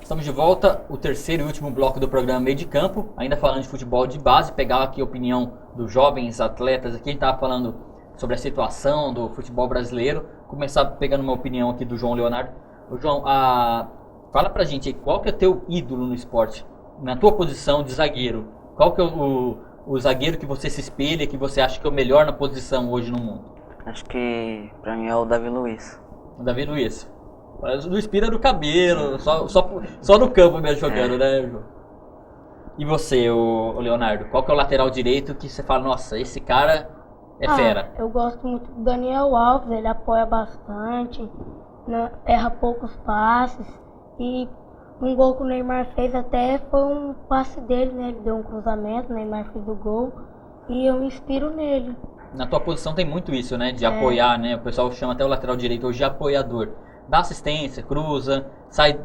Estamos de volta, o terceiro e último bloco do programa Meio de Campo, ainda falando de futebol de base, pegar aqui a opinião dos jovens atletas aqui, a gente estava falando sobre a situação do futebol brasileiro, começar pegando uma opinião aqui do João Leonardo. Ô, João, fala pra gente aí, qual que é o teu ídolo no esporte? Na tua posição de zagueiro, qual que é o zagueiro que você se espelha, que você acha que é o melhor na posição hoje no mundo? Acho que pra mim é o Davi Luiz. O Davi Luiz. Mas não inspira no cabelo, só no campo mesmo jogando, né, João? E você, o Leonardo, qual que é o lateral direito que você fala, nossa, esse cara é fera? Eu gosto muito do Daniel Alves, ele apoia bastante, erra poucos passes e um gol que o Neymar fez até foi um passe dele, né? Ele deu um cruzamento, o Neymar fez o gol e eu me inspiro nele. Na tua posição tem muito isso, né, de apoiar, né? O pessoal chama até o lateral direito hoje de apoiador. Dá assistência, cruza, sai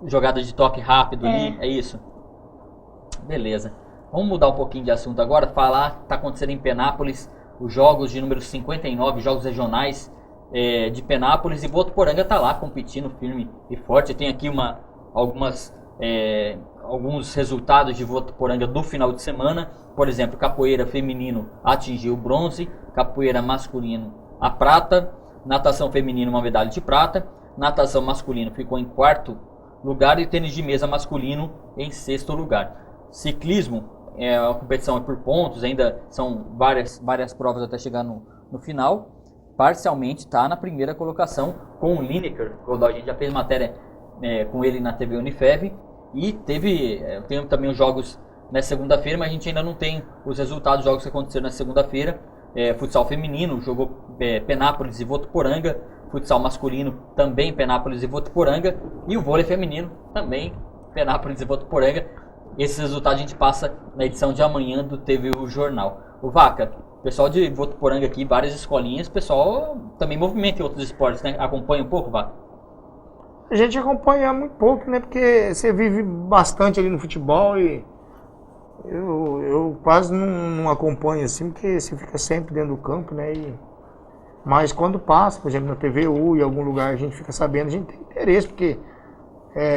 jogada de toque rápido ali, é isso? Beleza. Vamos mudar um pouquinho de assunto agora, falar que está acontecendo em Penápolis, os jogos de número 59, jogos regionais de Penápolis, e Votuporanga está lá competindo firme e forte. Tem aqui alguns resultados de Votuporanga do final de semana. Por exemplo, capoeira feminino atingiu o bronze, capoeira masculino a prata, natação feminino uma medalha de prata, natação masculino ficou em quarto lugar e tênis de mesa masculino em sexto lugar. Ciclismo, a competição é por pontos, ainda são várias provas até chegar no final. Parcialmente está na primeira colocação com o Lineker, a gente já fez matéria com ele na TV Unifev, e tem também os jogos na segunda-feira, mas a gente ainda não tem os resultados dos jogos que aconteceram na segunda-feira. Futsal feminino jogou Penápolis e Votuporanga, futsal masculino também Penápolis e Votuporanga, e o vôlei feminino também Penápolis e Votuporanga. Esses resultados a gente passa na edição de amanhã do TV o Jornal. O Vaca, pessoal de Votuporanga aqui, várias escolinhas, pessoal também movimenta em outros esportes, né? Acompanha um pouco, Vaca? A gente acompanha muito pouco, né? Porque você vive bastante ali no futebol e eu quase não acompanho assim, porque você fica sempre dentro do campo, né? Mas quando passa, por exemplo, na TVU, em algum lugar, a gente fica sabendo, a gente tem interesse, porque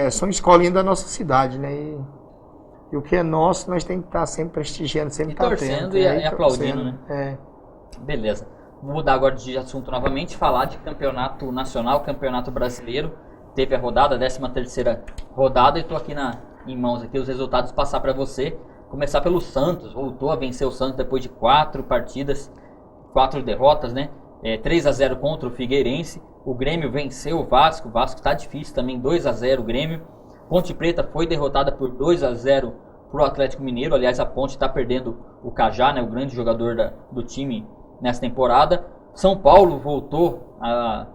são escolinhas da nossa cidade, né? E o que é nosso, nós temos que estar sempre prestigiando, sempre estar torcendo e aplaudindo, né? Beleza. Vou mudar agora de assunto novamente, falar de campeonato nacional, campeonato brasileiro. Teve a rodada, a 13ª rodada, e estou aqui em mãos aqui os resultados, passar para você. Começar pelo Santos, voltou a vencer o Santos depois de 4 partidas, 4 derrotas, né? 3-0 contra o Figueirense. O Grêmio venceu o Vasco está difícil também, 2-0 o Grêmio. Ponte Preta foi derrotada por 2-0 para o Atlético Mineiro. Aliás, a Ponte está perdendo o Cajá, né, o grande jogador do time nessa temporada. São Paulo voltou a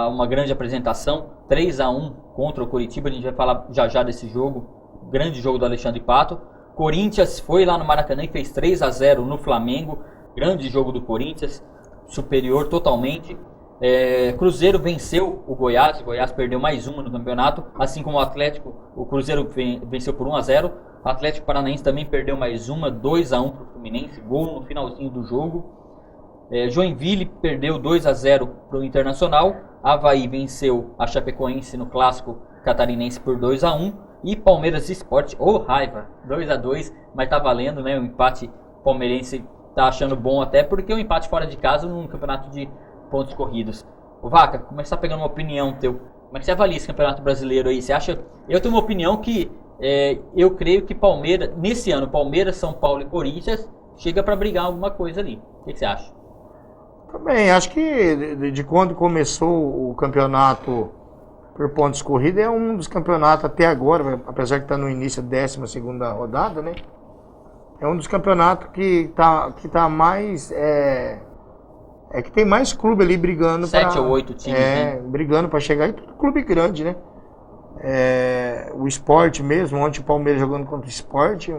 uma grande apresentação, 3-1 contra o Coritiba. A gente vai falar já desse jogo, grande jogo do Alexandre Pato. Corinthians foi lá no Maracanã e fez 3-0 no Flamengo, grande jogo do Corinthians, superior totalmente. Cruzeiro venceu o Goiás perdeu mais uma no campeonato, assim como o Atlético. O Cruzeiro venceu por 1-0, o Atlético Paranaense também perdeu mais uma, 2-1 para o Fluminense, gol no finalzinho do jogo. Joinville perdeu 2-0 para o Internacional, Avaí venceu a Chapecoense no Clássico Catarinense por 2-1, e Palmeiras Sport, raiva, 2-2, mas tá valendo, né? O empate palmeirense tá achando bom, até porque o empate fora de casa num campeonato de pontos corridos. O Vaca, começar pegando uma opinião teu. Como é que você avalia esse campeonato brasileiro aí? Você acha? Eu tenho uma opinião que eu creio que Palmeiras, nesse ano, Palmeiras, São Paulo e Corinthians chega para brigar alguma coisa ali. O que você acha? Também, acho que de quando começou o campeonato por pontos corridos, é um dos campeonatos até agora, apesar que está no início da 12ª rodada, né? É um dos campeonatos que tá mais... que tem mais clube ali brigando 7 ou 8 times, né? Brigando para chegar, e tudo clube grande, né? O Sport mesmo, ontem o Palmeiras jogando contra o Sport,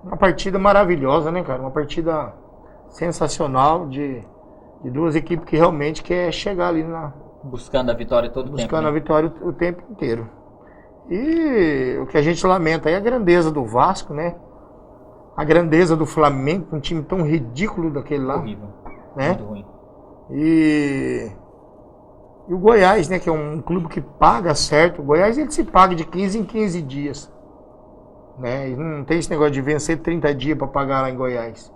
uma partida maravilhosa, né, cara? Uma partida sensacional de duas equipes que realmente quer chegar ali buscando a vitória todo o tempo. Buscando a vitória o tempo inteiro. E o que a gente lamenta é a grandeza do Vasco, né? A grandeza do Flamengo, um time tão ridículo daquele lá. Horrível. Né? Muito ruim. E E o Goiás, né, que é um clube que paga certo, o Goiás ele se paga de 15 em 15 dias. Né? E não tem esse negócio de vencer 30 dias para pagar lá em Goiás.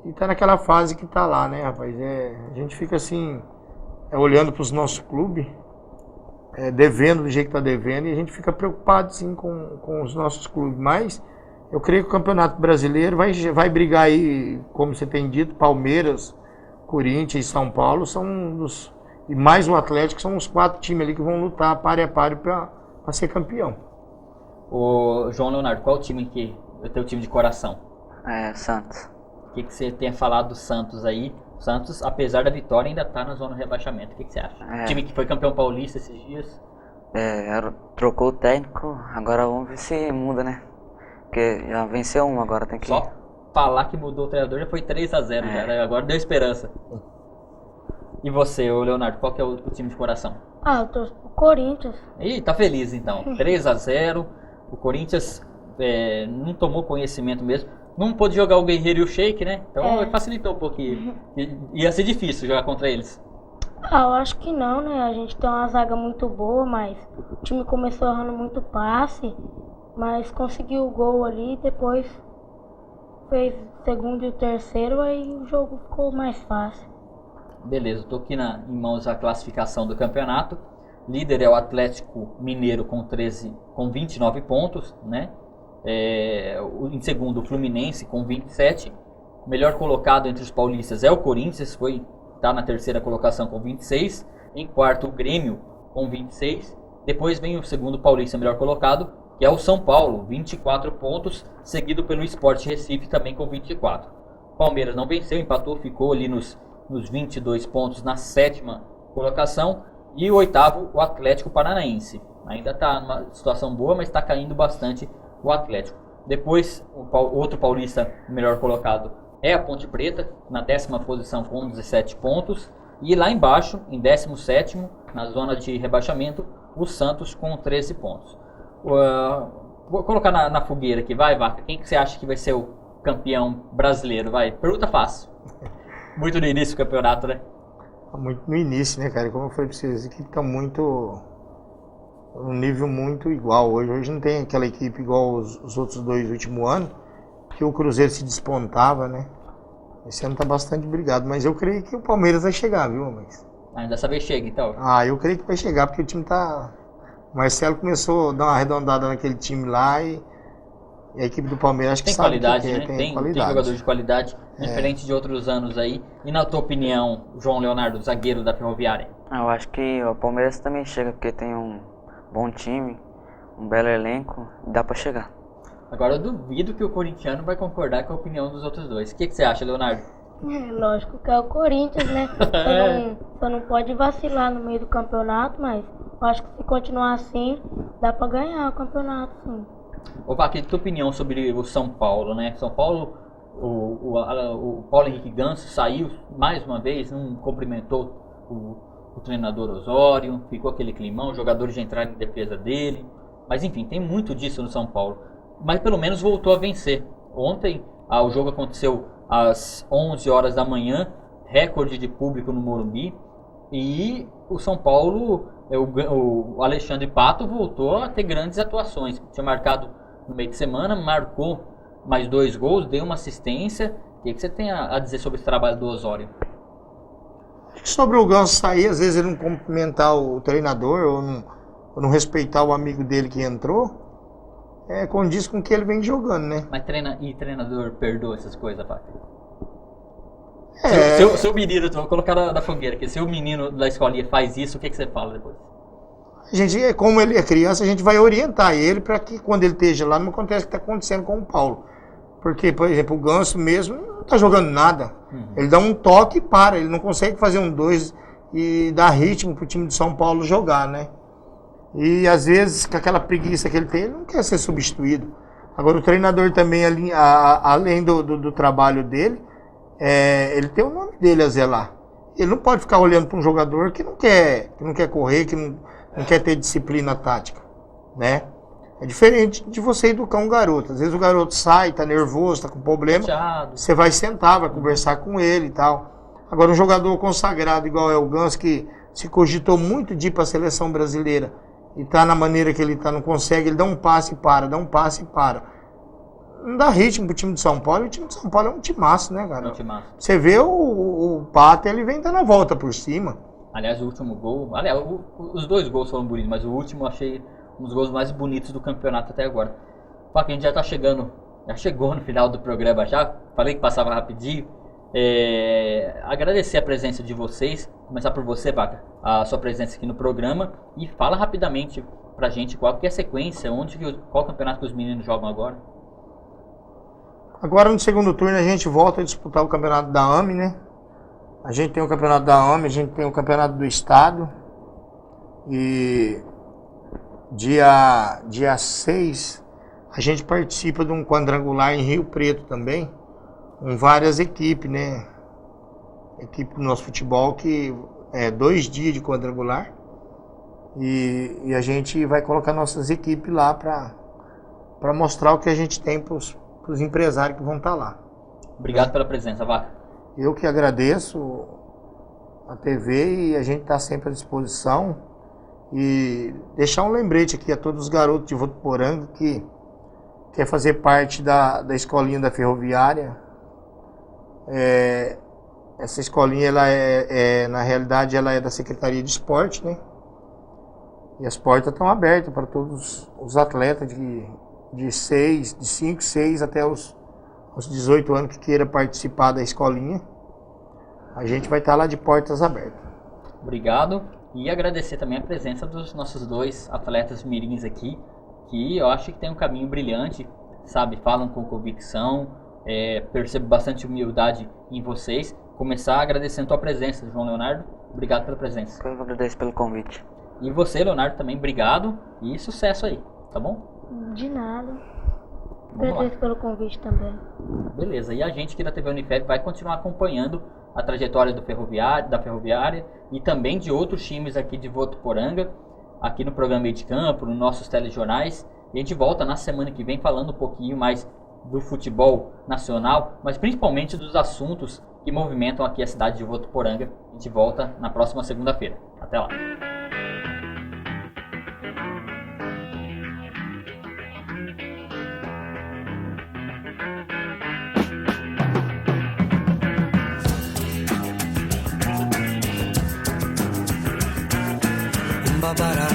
E tá naquela fase que tá lá, né, rapaz? A gente fica assim, olhando para os nossos clubes, devendo do jeito que tá devendo, e a gente fica preocupado sim com os nossos clubes. Mas eu creio que o Campeonato Brasileiro vai brigar aí, como você tem dito, Palmeiras, Corinthians e São Paulo são e mais o Atlético são os 4 times ali que vão lutar páreo a páreo para ser campeão. Ô, João Leonardo, qual o time que é o teu time de coração? Santos. O que você tem a falar do Santos aí? O Santos, apesar da vitória, ainda tá na zona de rebaixamento. O que você acha? Time que foi campeão paulista esses dias. Trocou o técnico, agora vamos ver se muda, né? Porque já venceu agora tem que... Só falar que mudou o treinador já foi 3-0 já, né? Agora deu esperança. E você, ô Leonardo, qual que é o time de coração? Eu torço pro Corinthians. Ih, tá feliz então. 3-0. O Corinthians não tomou conhecimento mesmo. Não pôde jogar o Guerreiro e o Sheik, né? Então facilitou um pouquinho. Ia ser difícil jogar contra eles. Eu acho que não, né? A gente tem uma zaga muito boa, mas o time começou errando muito passe, mas conseguiu o gol ali, depois fez o segundo e o terceiro, aí o jogo ficou mais fácil. Beleza, estou aqui em mãos a classificação do campeonato. Líder é o Atlético Mineiro com 29 pontos, né? Em segundo, o Fluminense com 27. O melhor colocado entre os paulistas é o Corinthians, está na terceira colocação com 26. Em quarto, o Grêmio com 26. Depois vem o segundo paulista melhor colocado, que é o São Paulo, 24 pontos, seguido pelo Sport Recife também com 24. Palmeiras não venceu, empatou, ficou ali nos 22 pontos na sétima colocação. E o oitavo, o Atlético Paranaense. Ainda está numa situação boa, mas está caindo bastante o Atlético. Depois, o outro paulista melhor colocado é a Ponte Preta, na 10ª posição com 17 pontos. E lá embaixo, em 17º, na zona de rebaixamento, o Santos com 13 pontos. Vou colocar na fogueira aqui, vai, Vaca. Quem que você acha que vai ser o campeão brasileiro? Vai, pergunta fácil. Muito no início do campeonato, né? Muito no início, né, cara? Como eu falei pra vocês, a equipe tá um nível muito igual hoje. Hoje não tem aquela equipe igual os outros 2 últimos anos, que o Cruzeiro se despontava, né? Esse ano tá bastante brigado, mas eu creio que o Palmeiras vai chegar, viu, mas... Dessa vez chega, então? Eu creio que vai chegar, porque o time tá... O Marcelo começou a dar uma arredondada naquele time lá e a equipe do Palmeiras acho que tem sabe qualidade, que né? Tem qualidade. Tem jogador de qualidade, diferente de outros anos aí. E na tua opinião, João Leonardo, zagueiro da Ferroviária? Eu acho que o Palmeiras também chega, porque tem um bom time, um belo elenco, dá pra chegar. Agora eu duvido que o corintiano vai concordar com a opinião dos outros dois. O que você acha, Leonardo? Lógico que é o Corinthians, né? Só não pode vacilar no meio do campeonato, mas eu acho que se continuar assim, dá pra ganhar o campeonato, sim. Ô, Vaca, tua opinião sobre o São Paulo, né? São Paulo, o Paulo Henrique Ganso saiu mais uma vez, não cumprimentou o treinador Osório, ficou aquele climão, os jogadores já entraram em defesa dele. Mas enfim, tem muito disso no São Paulo. Mas pelo menos voltou a vencer. Ontem o jogo aconteceu às 11 horas da manhã, recorde de público no Morumbi. E o São Paulo, o Alexandre Pato voltou a ter grandes atuações. Tinha marcado no meio de semana, marcou mais 2 gols, deu uma assistência. O que você tem a dizer sobre esse trabalho do Osório? Sobre o Ganso sair, às vezes ele não cumprimentar o treinador ou não respeitar o amigo dele que entrou, condiz com o que ele vem jogando, né? Mas treinador perdoa essas coisas, Pato? É. Seu menino, vou colocar na fogueira aqui, seu menino da escolinha faz isso, o que você fala depois? A gente, como ele é criança, a gente vai orientar ele para que quando ele esteja lá não aconteça o que está acontecendo com o Paulo. Porque, por exemplo, o Ganso mesmo não está jogando nada. Ele dá um toque e para, ele não consegue fazer um 2 e dar ritmo para o time de São Paulo jogar, né? E às vezes, com aquela preguiça que ele tem, ele não quer ser substituído. Agora o treinador também, além do trabalho dele, ele tem o nome dele a zelar. Ele não pode ficar olhando para um jogador que não quer correr, que não quer ter disciplina tática, né? É diferente de você educar um garoto. Às vezes o garoto sai, tá nervoso, tá com problema, você vai sentar, vai conversar com ele e tal. Agora um jogador consagrado igual é o Ganso, que se cogitou muito de ir para a seleção brasileira e tá na maneira que ele tá, não consegue, ele dá um passe e para, dá um passe e para. Não dá ritmo pro time de São Paulo, e o time de São Paulo é um timaço, né, cara? É um timaço. Você vê o Pato, ele vem dando a volta por cima. Aliás, o último gol... Aliás, os 2 gols foram bonitos, mas o último eu achei um dos gols mais bonitos do campeonato até agora. Paco, a gente já tá chegando... Já chegou no final do programa já. Falei que passava rapidinho. Agradecer a presença de vocês. Começar por você, Vaca, a sua presença aqui no programa. E fala rapidamente pra gente qual que é a sequência, qual campeonato que os meninos jogam agora. Agora no segundo turno a gente volta a disputar o campeonato da AME, né? A gente tem o campeonato da AME, a gente tem o campeonato do estado. E dia 6 a gente participa de um quadrangular em Rio Preto também, com várias equipes, né? Equipe do nosso futebol que é 2 dias de quadrangular. E a gente vai colocar nossas equipes lá para mostrar o que a gente tem para os empresários que vão estar lá. Obrigado pela presença, Vaca. Eu que agradeço a TV e a gente está sempre à disposição. E deixar um lembrete aqui a todos os garotos de Votuporanga que quer fazer parte da escolinha da Ferroviária. Essa escolinha, ela na realidade, ela é da Secretaria de Esporte, né? E as portas estão abertas para todos os atletas de 5, 6 até os 18 anos que queira participar da escolinha. A gente vai estar lá de portas abertas. Obrigado. E agradecer também a presença dos nossos 2 atletas mirins aqui, que eu acho que tem um caminho brilhante, sabe? Falam com convicção, percebo bastante humildade em vocês. Começar agradecendo a tua presença, João Leonardo. Obrigado pela presença. Eu agradeço pelo convite. E você, Leonardo, também obrigado e sucesso aí, tá bom? De nada. Vamos lá. Agradeço pelo convite também. Beleza, e a gente aqui da TV Unifeb vai continuar acompanhando a trajetória da Ferroviária e também de outros times aqui de Votuporanga, aqui no programa Meio de Campo, nos nossos telejornais. E a gente volta na semana que vem falando um pouquinho mais do futebol nacional, mas principalmente dos assuntos que movimentam aqui a cidade de Votuporanga. A gente volta na próxima segunda-feira. Até lá. Para